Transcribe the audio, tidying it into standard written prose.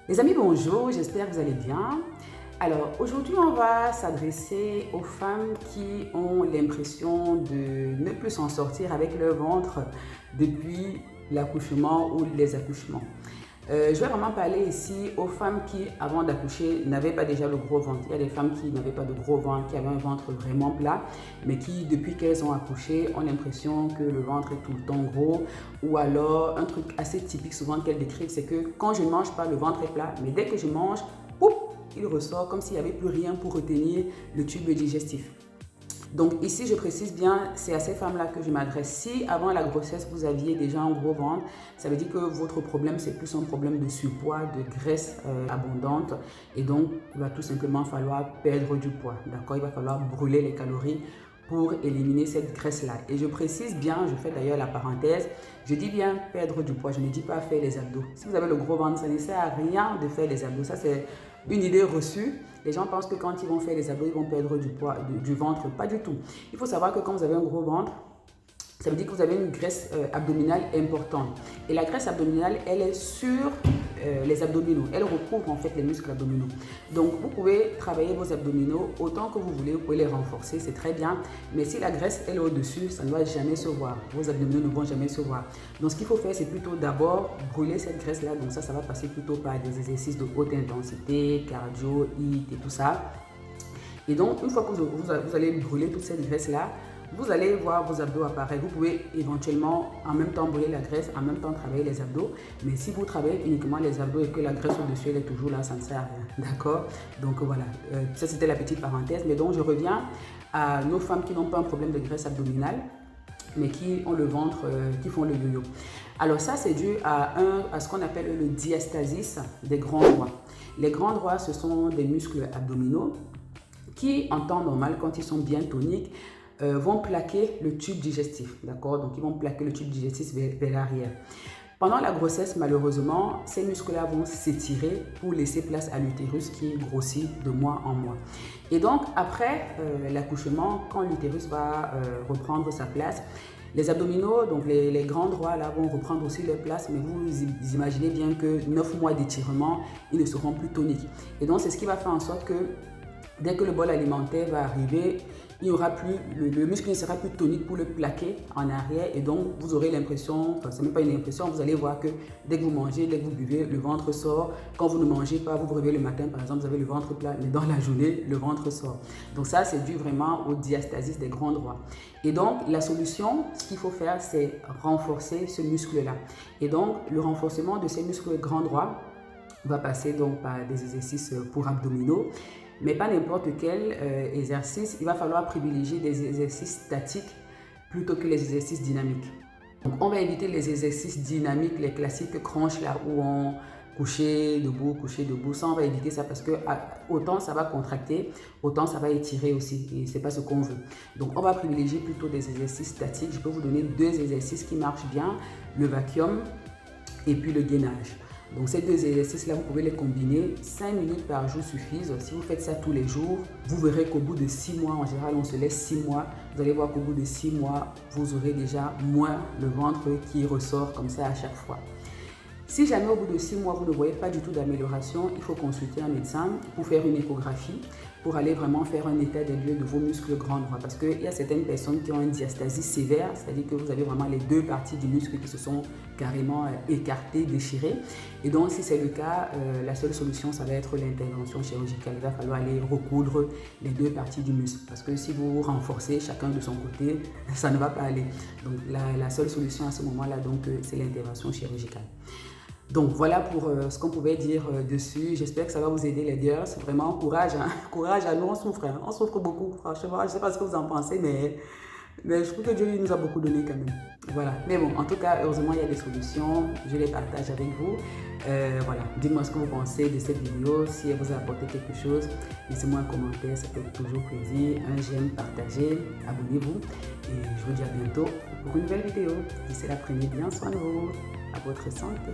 Les amis, bonjour, j'espère que vous allez bien. Alors, aujourd'hui, on va s'adresser aux femmes qui ont l'impression de ne plus s'en sortir avec leur ventre depuis l'accouchement ou les accouchements. Je vais vraiment parler ici aux femmes qui, avant d'accoucher, n'avaient pas déjà le gros ventre. Il y a des femmes qui n'avaient pas de gros ventre, qui avaient un ventre vraiment plat, mais qui, depuis qu'elles ont accouché, ont l'impression que le ventre est tout le temps gros. Ou alors, un truc assez typique souvent qu'elles décrivent, c'est que quand je ne mange pas, le ventre est plat, mais dès que je mange, poup, il ressort comme s'il n'y avait plus rien pour retenir le tube digestif. Donc ici, je précise bien, c'est à ces femmes-là que je m'adresse. Si avant la grossesse, vous aviez déjà un gros ventre, ça veut dire que votre problème, c'est plus un problème de surpoids, de graisse abondante. Et donc, il va tout simplement falloir perdre du poids. D'accord? Il va falloir brûler les calories pour éliminer cette graisse-là. Et je précise bien, je fais d'ailleurs la parenthèse, je dis bien perdre du poids, je ne dis pas faire les abdos. Si vous avez le gros ventre, ça ne sert à rien de faire les abdos. Ça, c'est une idée reçue. Les gens pensent que quand ils vont faire les abdos, ils vont perdre du poids, du ventre. Pas du tout. Il faut savoir que quand vous avez un gros ventre, ça veut dire que vous avez une graisse abdominale importante. Et la graisse abdominale, elle est sur les abdominaux. Elle recouvre en fait les muscles abdominaux. Donc, vous pouvez travailler vos abdominaux autant que vous voulez. Vous pouvez les renforcer, c'est très bien. Mais si la graisse elle est au-dessus, ça ne va jamais se voir. Vos abdominaux ne vont jamais se voir. Donc, ce qu'il faut faire, c'est plutôt d'abord brûler cette graisse-là. Donc, ça va passer plutôt par des exercices de haute intensité, cardio, HIIT et tout ça. Et donc, une fois que vous allez brûler toute cette graisse-là, vous allez voir vos abdos apparaître. Vous pouvez éventuellement en même temps brûler la graisse, en même temps travailler les abdos. Mais si vous travaillez uniquement les abdos et que la graisse au-dessus elle est toujours là, ça ne sert à rien. D'accord? Donc voilà, ça c'était la petite parenthèse. Mais donc je reviens à nos femmes qui n'ont pas un problème de graisse abdominale, mais qui ont le ventre, qui font le yo-yo. Alors ça, c'est dû à ce qu'on appelle le diastasis des grands droits. Les grands droits, ce sont des muscles abdominaux qui, en temps normal, quand ils sont bien toniques, vont plaquer le tube digestif, d'accord? Donc, ils vont plaquer le tube digestif vers l'arrière. Pendant la grossesse, malheureusement, ces muscles-là vont s'étirer pour laisser place à l'utérus qui grossit de mois en mois. Et donc, après l'accouchement, quand l'utérus va reprendre sa place, les abdominaux, donc les grands droits là, vont reprendre aussi leur place, mais vous imaginez bien que 9 mois d'étirement, ils ne seront plus toniques. Et donc, c'est ce qui va faire en sorte que dès que le bol alimentaire va arriver, il y aura plus, le muscle ne sera plus tonique pour le plaquer en arrière et donc vous aurez l'impression, enfin c'est même pas une impression, vous allez voir que dès que vous mangez, dès que vous buvez, le ventre sort. Quand vous ne mangez pas, vous vous réveillez le matin par exemple, vous avez le ventre plat, mais dans la journée, le ventre sort. Donc ça, c'est dû vraiment au diastasis des grands droits. Et donc la solution, ce qu'il faut faire, c'est renforcer ce muscle-là. Et donc le renforcement de ces muscles grands droits va passer donc par des exercices pour abdominaux. Mais pas n'importe quel exercice, il va falloir privilégier des exercices statiques plutôt que les exercices dynamiques. Donc on va éviter les exercices dynamiques, les classiques crunch là où on coucher debout, ça on va éviter ça parce que autant ça va contracter, autant ça va étirer aussi et c'est pas ce qu'on veut. Donc on va privilégier plutôt des exercices statiques. Je peux vous donner deux exercices qui marchent bien, le vacuum et puis le gainage. Donc ces deux exercices-là, vous pouvez les combiner. 5 minutes par jour suffisent. Si vous faites ça tous les jours, vous verrez qu'au bout de 6 mois, en général on se laisse 6 mois, vous allez voir qu'au bout de 6 mois, vous aurez déjà moins le ventre qui ressort comme ça à chaque fois. Si jamais au bout de 6 mois, vous ne voyez pas du tout d'amélioration, il faut consulter un médecin pour faire une échographie, pour aller vraiment faire un état des lieux de vos muscles grands droits. Parce qu'il y a certaines personnes qui ont une diastasie sévère, c'est-à-dire que vous avez vraiment les deux parties du muscle qui se sont carrément écartées, déchirées. Et donc, si c'est le cas, la seule solution, ça va être l'intervention chirurgicale. Il va falloir aller recoudre les deux parties du muscle. Parce que si vous renforcez chacun de son côté, ça ne va pas aller. Donc, la seule solution à ce moment-là, c'est l'intervention chirurgicale. Donc voilà pour ce qu'on pouvait dire dessus. J'espère que ça va vous aider les girls. Vraiment courage, hein. Courage à nous, on souffre. Hein. On souffre beaucoup. Franchement, je ne sais pas ce que vous en pensez, mais je trouve que Dieu nous a beaucoup donné quand même. Voilà. Mais bon, en tout cas, heureusement, il y a des solutions. Je les partage avec vous. Voilà. Dites-moi ce que vous pensez de cette vidéo. Si elle vous a apporté quelque chose, laissez-moi un commentaire. Ça fait toujours plaisir. Un j'aime, partagez, abonnez-vous. Et je vous dis à bientôt pour une nouvelle vidéo. D'ici là, prenez bien soin de vous. À votre santé.